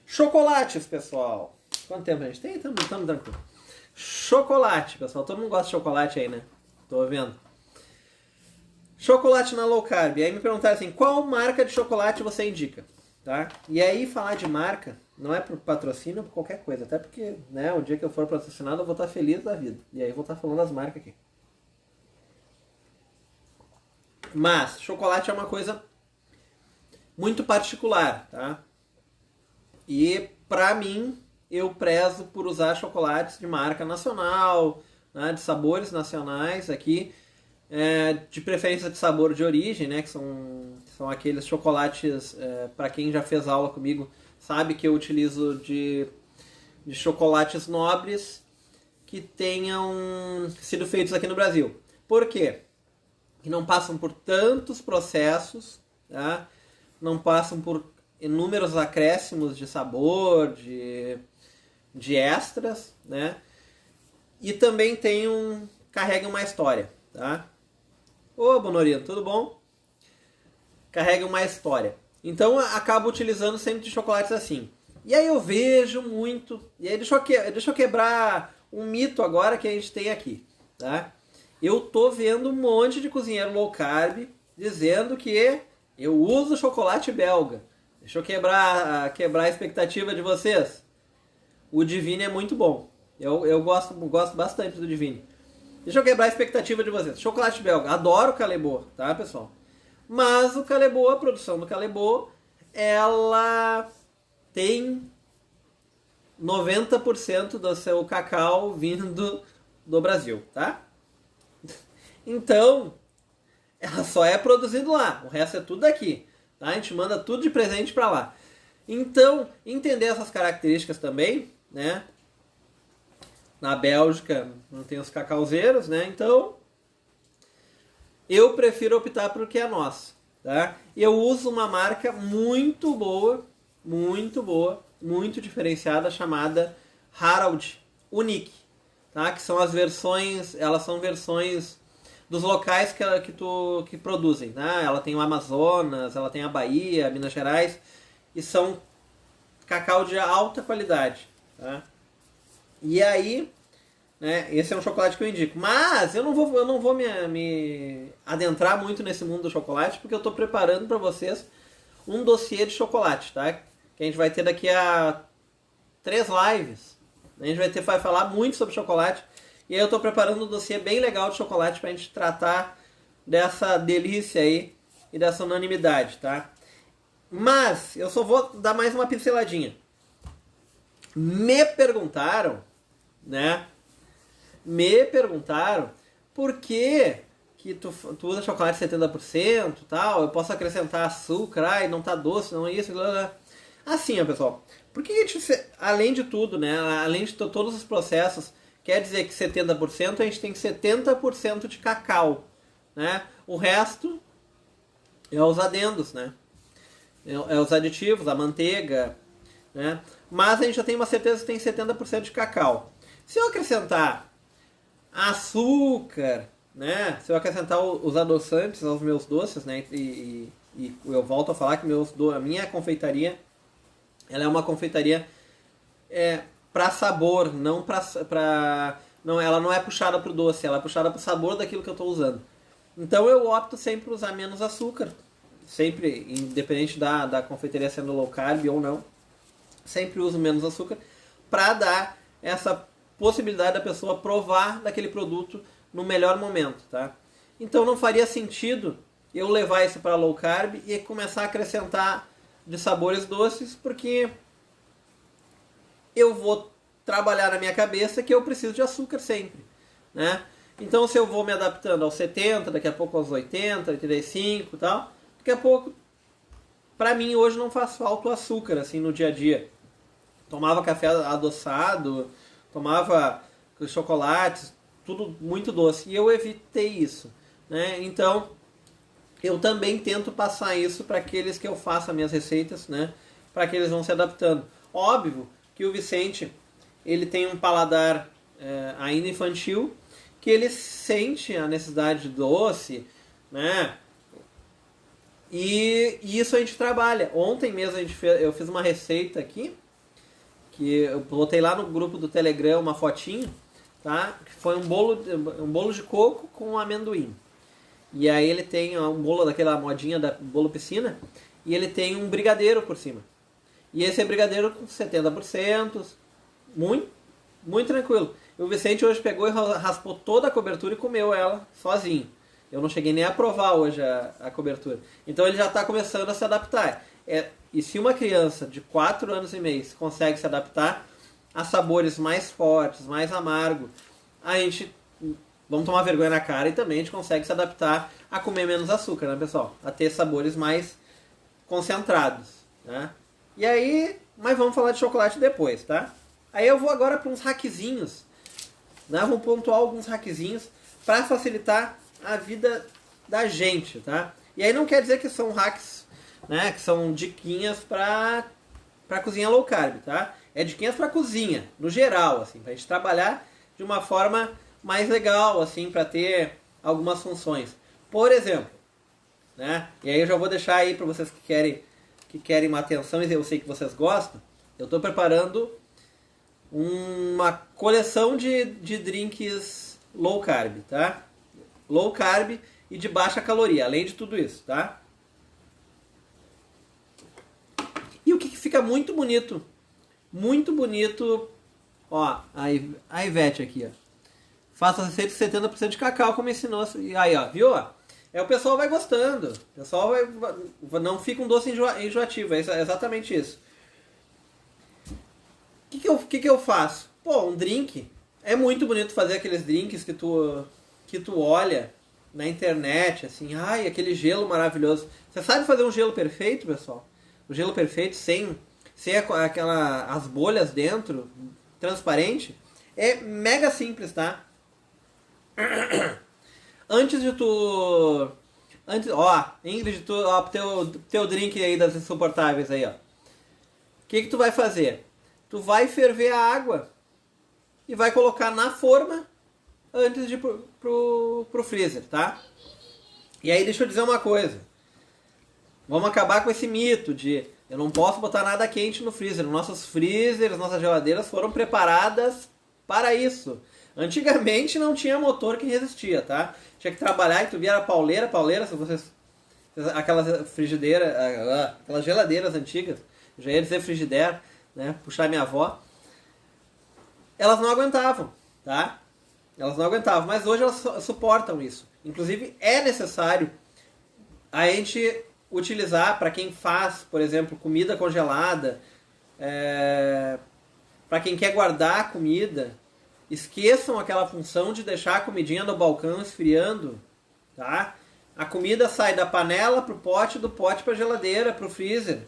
Chocolates, pessoal. Quanto tempo a gente tem? Estamos tranquilo. Chocolate, pessoal. Todo mundo gosta de chocolate aí, né? Tô vendo. Chocolate na low carb. Aí me perguntaram assim, qual marca de chocolate você indica? Tá? E aí falar de marca não é por patrocínio, por qualquer coisa. Até porque, né, o dia que eu for patrocinado eu vou estar feliz da vida. E aí eu vou estar falando das marcas aqui. Mas chocolate é uma coisa muito particular, tá? E pra mim, eu prezo por usar chocolates de marca nacional, né, de sabores nacionais aqui, de preferência de sabor de origem, né, que são aqueles chocolates, para quem já fez aula comigo, sabe que eu utilizo de chocolates nobres que tenham sido feitos aqui no Brasil. Por quê? Que não passam por tantos processos, tá? Não passam por inúmeros acréscimos de sabor, de extras, né? E também carregam uma história, tá? Ô, Bonorino, tudo bom? Carrega uma história. Então, acabo utilizando sempre de chocolates assim. E aí eu vejo muito... E aí deixa eu quebrar um mito agora que a gente tem aqui, tá? Eu tô vendo um monte de cozinheiro low carb dizendo que eu uso chocolate belga. Deixa eu quebrar a expectativa de vocês. O Divine é muito bom. Eu gosto bastante do Divine. Deixa eu quebrar a expectativa de vocês. Chocolate belga. Adoro o Callebaut, tá, pessoal? Mas o Callebaut, a produção do Callebaut, ela tem 90% do seu cacau vindo do Brasil, tá? Então, ela só é produzido lá. O resto é tudo daqui. Tá? A gente manda tudo de presente para lá. Então, entender essas características também, né? Na Bélgica não tem os cacauzeiros, né? Então, eu prefiro optar por o que é nosso, tá? Eu uso uma marca muito boa, muito diferenciada, chamada Harald Unique, tá? Que são as versões, elas são versões dos locais que produzem, né? Ela tem o Amazonas, ela tem a Bahia, Minas Gerais, e são cacau de alta qualidade, tá? E aí, né, esse é um chocolate que eu indico. Mas eu não vou me adentrar muito nesse mundo do chocolate, porque eu estou preparando para vocês um dossiê de chocolate, tá? Que a gente vai ter daqui a 3 lives. A gente vai falar muito sobre chocolate. E aí eu estou preparando um dossiê bem legal de chocolate para a gente tratar dessa delícia aí e dessa unanimidade, tá? Mas eu só vou dar mais uma pinceladinha. Me perguntaram, né? Me perguntaram por que tu usa chocolate 70% e tal, eu posso acrescentar açúcar, ai, não tá doce, não é isso, blá, blá. Assim, ó, pessoal, por que a gente, além de tudo, né, além de todos os processos, quer dizer que 70% a gente tem 70% de cacau, né? O resto é os adendos, né? É os aditivos, a manteiga, né? Mas a gente já tem uma certeza que tem 70% de cacau. Se eu acrescentar açúcar, né? Se eu acrescentar os adoçantes aos meus doces, né? E eu volto a falar que a minha confeitaria, ela é uma confeitaria para sabor, não não, ela não é puxada para o doce, ela é puxada para o sabor daquilo que eu estou usando. Então eu opto sempre por usar menos açúcar, sempre, independente da confeitaria sendo low carb ou não, sempre uso menos açúcar para dar essa possibilidade da pessoa provar daquele produto no melhor momento, tá? Então não faria sentido eu levar isso para low carb e começar a acrescentar de sabores doces, porque eu vou trabalhar na minha cabeça que eu preciso de açúcar sempre, né? Então se eu vou me adaptando aos 70, daqui a pouco aos 80, 85 e tal, daqui a pouco, pra mim hoje não faz falta o açúcar assim no dia a dia. Tomava café adoçado, tomava chocolates, tudo muito doce, e eu evitei isso, né? Então eu também tento passar isso para aqueles que eu faço as minhas receitas, né? Para que eles vão se adaptando. Óbvio que o Vicente, ele tem um paladar ainda infantil, que ele sente a necessidade de doce, né? E isso a gente trabalha. Ontem mesmo eu fiz uma receita aqui, que eu botei lá no grupo do Telegram uma fotinho, tá? Que foi um bolo de coco com amendoim. E aí ele tem um bolo daquela modinha da bolo piscina, e ele tem um brigadeiro por cima. E esse é brigadeiro com 70%, muito, muito tranquilo. E o Vicente hoje pegou e raspou toda a cobertura e comeu ela sozinho. Eu não cheguei nem a provar hoje a cobertura. Então ele já está começando a se adaptar. E se uma criança de 4 anos e meio consegue se adaptar a sabores mais fortes, mais amargos, a gente vamos tomar vergonha na cara e também a gente consegue se adaptar a comer menos açúcar, né, pessoal? A ter sabores mais concentrados, né? E aí, mas vamos falar de chocolate depois, tá? Aí eu vou agora para uns hackzinhos, né? Vamos pontuar alguns hackzinhos para facilitar a vida da gente, tá? E aí não quer dizer que são hacks, né? Que são diquinhas para cozinha low carb, tá? É diquinhas para cozinha, no geral, assim, pra gente trabalhar de uma forma mais legal, assim, para ter algumas funções. Por exemplo, né? E aí eu já vou deixar aí para vocês que querem uma atenção, e eu sei que vocês gostam. Eu estou preparando uma coleção de drinks low carb, tá? Low carb e de baixa caloria, além de tudo isso, tá? E o que fica muito bonito, ó, a Ivete aqui, ó. Faça receita de 70% de cacau, como ensinou. E aí, ó, viu? O pessoal vai gostando. O pessoal não fica um doce enjoativo. É exatamente isso. O que eu faço? Pô, um drink. É muito bonito fazer aqueles drinks que tu olha na internet, assim. Ai, aquele gelo maravilhoso. Você sabe fazer um gelo perfeito, pessoal? O gelo perfeito sem as bolhas dentro, transparente. É mega simples, tá? Ingrid, teu drink aí das insuportáveis aí, ó. O que tu vai fazer? Tu vai ferver a água e vai colocar na forma antes de ir pro freezer, tá? E aí deixa eu dizer uma coisa. Vamos acabar com esse mito de eu não posso botar nada quente no freezer. Nossos freezers, nossas geladeiras foram preparadas para isso. Antigamente não tinha motor que resistia, tá? Tinha que trabalhar e tu via a pauleira, se vocês... Aquelas frigideiras, aquelas geladeiras antigas, já ia dizer frigideira, né? Puxar minha avó. Elas não aguentavam, tá? Elas não aguentavam, mas hoje elas suportam isso. Inclusive é necessário a gente utilizar, para quem faz, por exemplo, comida congelada, para quem quer guardar comida, esqueçam aquela função de deixar a comidinha no balcão esfriando, tá? A comida sai da panela pro pote, do pote pra geladeira, pro freezer,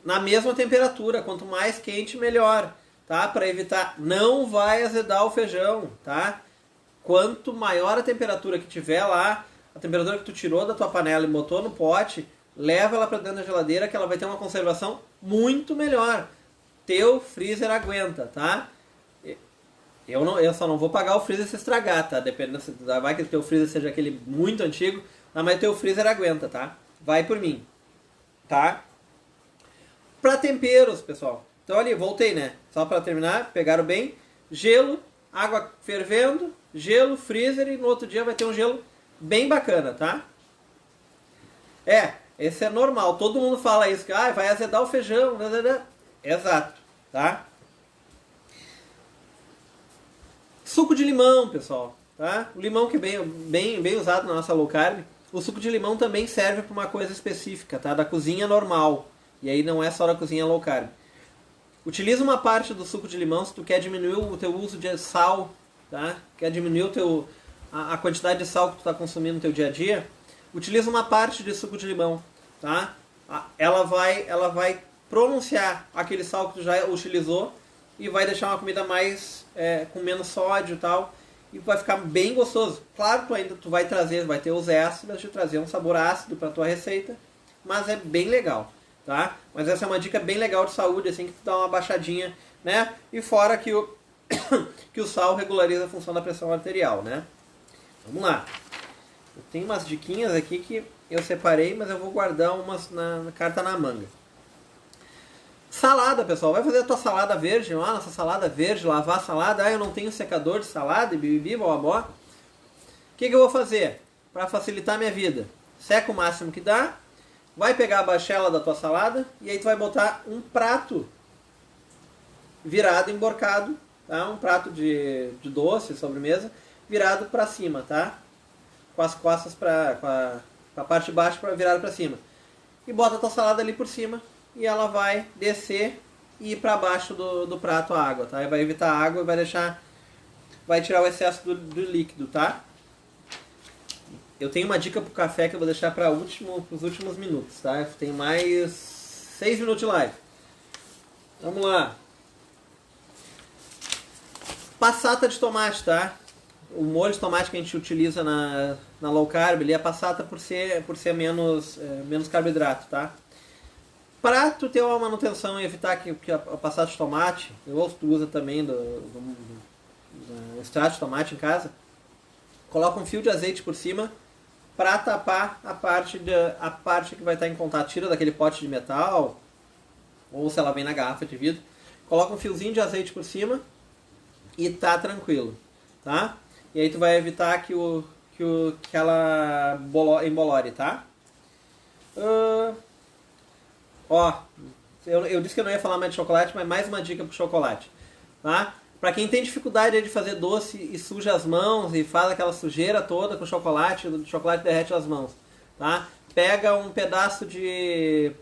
na mesma temperatura, quanto mais quente melhor, tá? Para evitar, não vai azedar o feijão, tá? Quanto maior a temperatura que tiver lá, a temperatura que tu tirou da tua panela e botou no pote, leva ela para dentro da geladeira que ela vai ter uma conservação muito melhor. Teu freezer aguenta, tá? Eu só não vou pagar o freezer se estragar, tá? Dependendo, vai que o teu freezer seja aquele muito antigo, tá? Mas o teu freezer aguenta, tá? Vai por mim, tá? Para temperos, pessoal. Então ali, voltei, né? Só para terminar, pegaram bem. Gelo, água fervendo, gelo, freezer, e no outro dia vai ter um gelo bem bacana, tá? Esse é normal. Todo mundo fala isso, que vai azedar o feijão. Exato, tá? Suco de limão, pessoal, tá? O limão que é bem usado na nossa low carb. O suco de limão também serve para uma coisa específica, tá? Da cozinha normal. E aí não é só da cozinha low carb. Utiliza uma parte do suco de limão se tu quer diminuir o teu uso de sal, tá? Quer diminuir a quantidade de sal que tu está consumindo no teu dia a dia. Utiliza uma parte de suco de limão, tá? Ela vai pronunciar aquele sal que tu já utilizou e vai deixar uma comida mais com menos sódio e tal, e vai ficar bem gostoso. Claro, tu vai ter os ésteres de trazer um sabor ácido para tua receita, mas é bem legal, tá? Mas essa é uma dica bem legal de saúde, assim, que tu dá uma baixadinha, né? E fora que o sal regulariza a função da pressão arterial, né? Vamos lá. Eu tenho umas diquinhas aqui que eu separei, mas eu vou guardar umas na carta na manga. Salada, pessoal. Vai fazer a tua salada verde. Nossa salada verde, lavar a salada. Eu não tenho secador de salada, bibibi, bobó. O que eu vou fazer? Para facilitar a minha vida. Seca o máximo que dá. Vai pegar a bachela da tua salada. E aí tu vai botar um prato virado, emborcado. Tá? Um prato de doce, sobremesa, virado para cima, tá? Com as costas com a parte de baixo virada para cima. E bota a tua salada ali por cima. E ela vai descer e ir para baixo do prato a água, tá? E vai evitar a água e vai tirar o excesso do líquido, tá? Eu tenho uma dica pro café que eu vou deixar para os últimos minutos, tá? Eu tenho mais 6 minutos de live. Vamos lá. Passata de tomate, tá? O molho de tomate que a gente utiliza na low carb, ele é passata por ser menos carboidrato, tá? Para tu ter uma manutenção e evitar que a passata de tomate, ou tu usa também do extrato de tomate em casa, Coloca um fio de azeite por cima para tapar a parte que vai estar em contato. Tira daquele pote de metal, ou se ela vem na garrafa de vidro. Coloca um fiozinho de azeite por cima e tá tranquilo, tá? E aí tu vai evitar que ela embolore, tá? Eu disse que eu não ia falar mais de chocolate, mas mais uma dica pro chocolate, tá? Pra quem tem dificuldade de fazer doce e suja as mãos e faz aquela sujeira toda com chocolate, o chocolate derrete as mãos, tá? Pega um pedaço de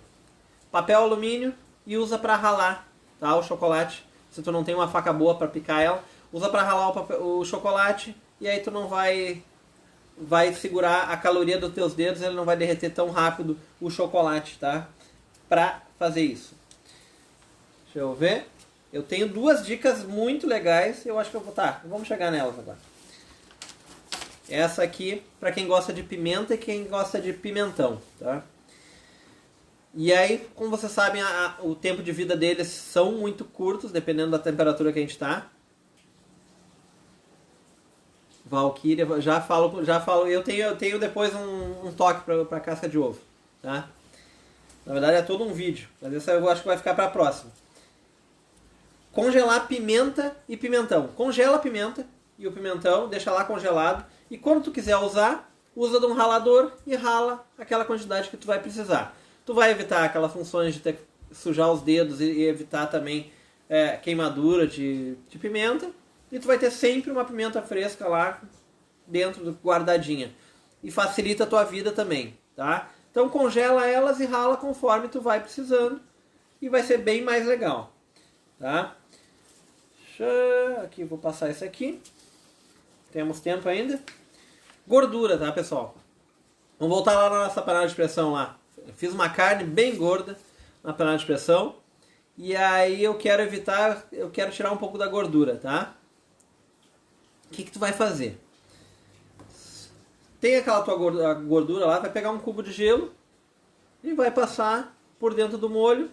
papel alumínio e usa pra ralar, tá? O chocolate. Se tu não tem uma faca boa pra picar ela, usa pra ralar o chocolate e aí tu não vai segurar a caloria dos teus dedos, ele não vai derreter tão rápido o chocolate, tá? Pra fazer isso. Deixa eu ver. Eu tenho duas dicas muito legais. Eu acho que eu vou... Tá, vamos chegar nelas agora. Essa aqui, pra quem gosta de pimenta e quem gosta de pimentão, tá? E aí, como vocês sabem, o tempo de vida deles são muito curtos, dependendo da temperatura que a gente tá. Valquíria, já falo, eu tenho depois um toque pra casca de ovo, tá? Na verdade é todo um vídeo, mas essa eu acho que vai ficar pra próxima. Congelar pimenta e pimentão. Congela a pimenta e o pimentão, deixa lá congelado. E quando tu quiser usar, usa de um ralador e rala aquela quantidade que tu vai precisar. Tu vai evitar aquelas funções de ter que sujar os dedos e evitar também queimadura de pimenta. E tu vai ter sempre uma pimenta fresca lá dentro, guardadinha. E facilita a tua vida também, tá? Então congela elas e rala conforme tu vai precisando. E vai ser bem mais legal, tá? Aqui, vou passar esse aqui. Temos tempo ainda. Gordura, tá, pessoal? Vamos voltar lá na nossa panela de pressão lá. Eu fiz uma carne bem gorda na panela de pressão. E aí eu quero tirar um pouco da gordura, tá? O que tu vai fazer? Tem aquela tua gordura lá, vai pegar um cubo de gelo e vai passar por dentro do molho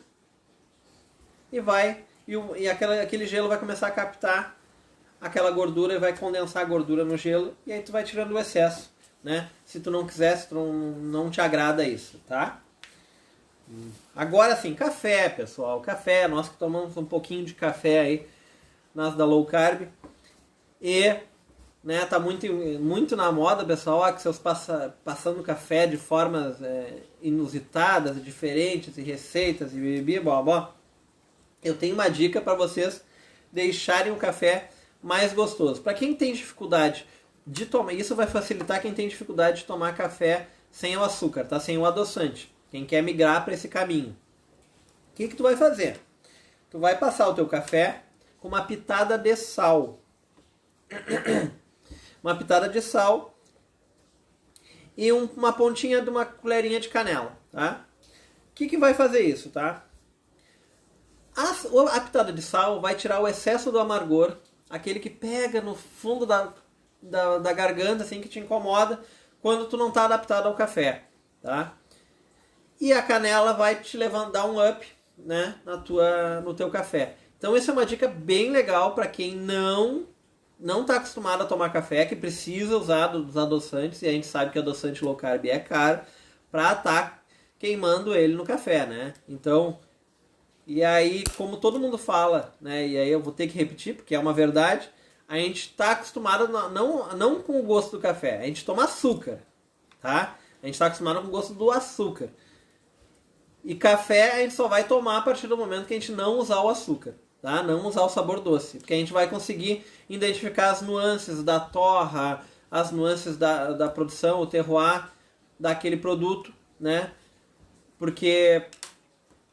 e aquele gelo vai começar a captar aquela gordura e vai condensar a gordura no gelo e aí tu vai tirando o excesso, né? Se tu não quiser, se tu não te agrada isso, tá? Agora sim, café, pessoal. Café, nós que tomamos um pouquinho de café aí, nós da Low Carb. E, né, tá muito na moda, pessoal, que vocês passando café de formas inusitadas, diferentes, e receitas, e bibi, blá, blá. Eu tenho uma dica para vocês deixarem o café mais gostoso. Para quem tem dificuldade de tomar, isso vai facilitar quem tem dificuldade de tomar café sem o açúcar, tá? Sem o adoçante. Quem quer migrar para esse caminho. O que tu vai fazer? Tu vai passar o teu café com uma pitada de sal. Uma pitada de sal e uma pontinha de uma colherinha de canela, tá? O que vai fazer isso, tá? A pitada de sal vai tirar o excesso do amargor, aquele que pega no fundo da garganta, assim, que te incomoda quando tu não tá adaptado ao café, tá? E a canela vai te dar um up, né, no teu café. Então essa é uma dica bem legal para quem não está acostumado a tomar café, que precisa usar dos adoçantes, e a gente sabe que adoçante low carb é caro, para estar queimando ele no café, né? Então, e aí, como todo mundo fala, né, e aí eu vou ter que repetir, porque é uma verdade, a gente está acostumado não com o gosto do café, a gente toma açúcar, tá? A gente está acostumado com o gosto do açúcar. E café a gente só vai tomar a partir do momento que a gente não usar o açúcar, tá? Não usar o sabor doce, porque a gente vai conseguir identificar as nuances da torra, as nuances da produção, o terroir daquele produto, né? Porque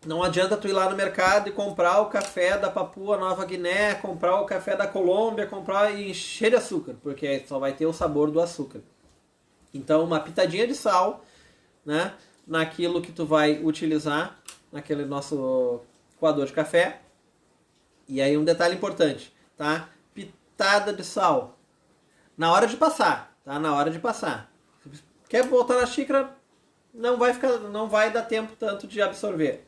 não adianta tu ir lá no mercado e comprar o café da Papua Nova Guiné, comprar o café da Colômbia, comprar e encher de açúcar, porque só vai ter o sabor do açúcar. Então uma pitadinha de sal, né, naquilo que tu vai utilizar, naquele nosso coador de café. E aí um detalhe importante, tá? Pitada de sal na hora de passar, tá? Na hora de passar. Quer botar na xícara, não vai dar tempo tanto de absorver.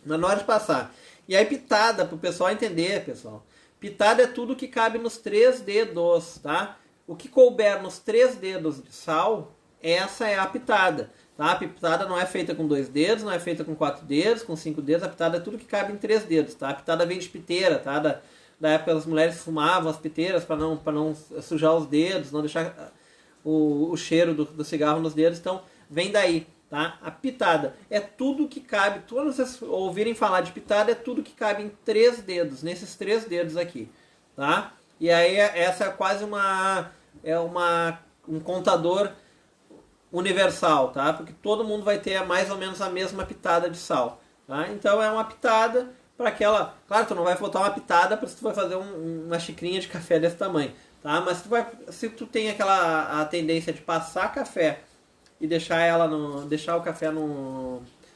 Mas na hora de passar. E aí pitada, pro pessoal entender, pessoal. Pitada é tudo que cabe nos 3 dedos, tá? o que couber nos 3 dedos de sal, essa é a pitada. Tá? A pitada não é feita com 2 dedos, não é feita com 4 dedos, com 5 dedos, a pitada é tudo que cabe em 3 dedos. Tá? A pitada vem de piteira, tá? Da época as mulheres fumavam as piteiras para não sujar os dedos, não deixar o cheiro do cigarro nos dedos, então vem daí. Tá? A pitada é tudo que cabe, quando vocês ouvirem falar de pitada, é tudo que cabe em 3 dedos, nesses 3 dedos aqui. Tá? E aí essa é quase um contador universal, tá? Porque todo mundo vai ter mais ou menos a mesma pitada de sal. Tá? Então é uma pitada para aquela... Claro, tu não vai botar uma pitada para se tu vai fazer uma xicrinha de café desse tamanho. Tá? Mas se tu tem a tendência de passar café e deixar o café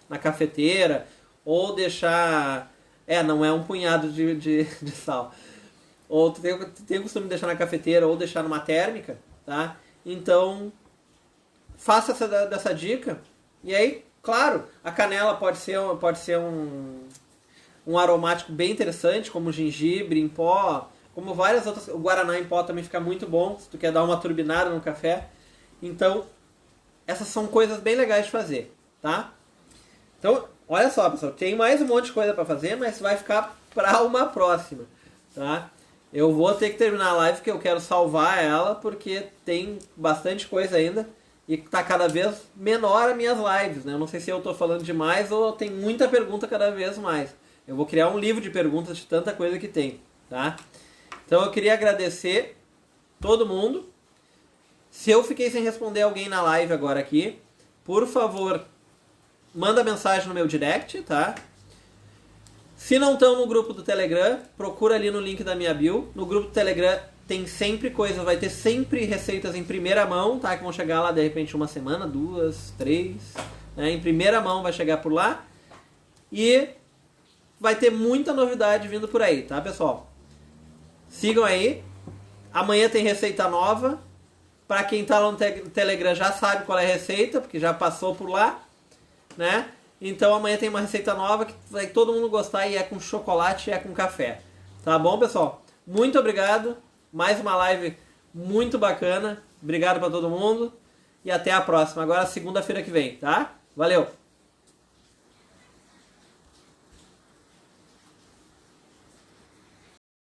na cafeteira, ou deixar... não é um punhado de sal. Ou tu tem o costume de deixar na cafeteira, ou deixar numa térmica, tá? Então, faça dessa dica. E aí, claro, a canela pode ser um aromático bem interessante, como gengibre em pó, como várias outras... O guaraná em pó também fica muito bom, se tu quer dar uma turbinada no café. Então, essas são coisas bem legais de fazer, tá? Então, olha só, pessoal, tem mais um monte de coisa para fazer, mas vai ficar para uma próxima, tá? Eu vou ter que terminar a live, porque eu quero salvar ela, porque tem bastante coisa ainda e tá cada vez menor as minhas lives, né? Eu não sei se eu tô falando demais ou tem muita pergunta cada vez mais. Eu vou criar um livro de perguntas de tanta coisa que tem, tá? Então eu queria agradecer todo mundo. Se eu fiquei sem responder alguém na live agora aqui, por favor, manda mensagem no meu direct, tá? Se não estão no grupo do Telegram, procura ali no link da minha bio. No grupo do Telegram tem sempre coisa, vai ter sempre receitas em primeira mão, tá? Que vão chegar lá de repente uma semana, 2, 3, né? Em primeira mão vai chegar por lá. E vai ter muita novidade vindo por aí, tá, pessoal? Sigam aí. Amanhã tem receita nova. Para quem está lá no Telegram já sabe qual é a receita, porque já passou por lá, né? Então amanhã tem uma receita nova que vai todo mundo gostar e é com chocolate e é com café. Tá bom, pessoal? Muito obrigado. Mais uma live muito bacana. Obrigado para todo mundo. E até a próxima. Agora segunda-feira que vem, tá? Valeu!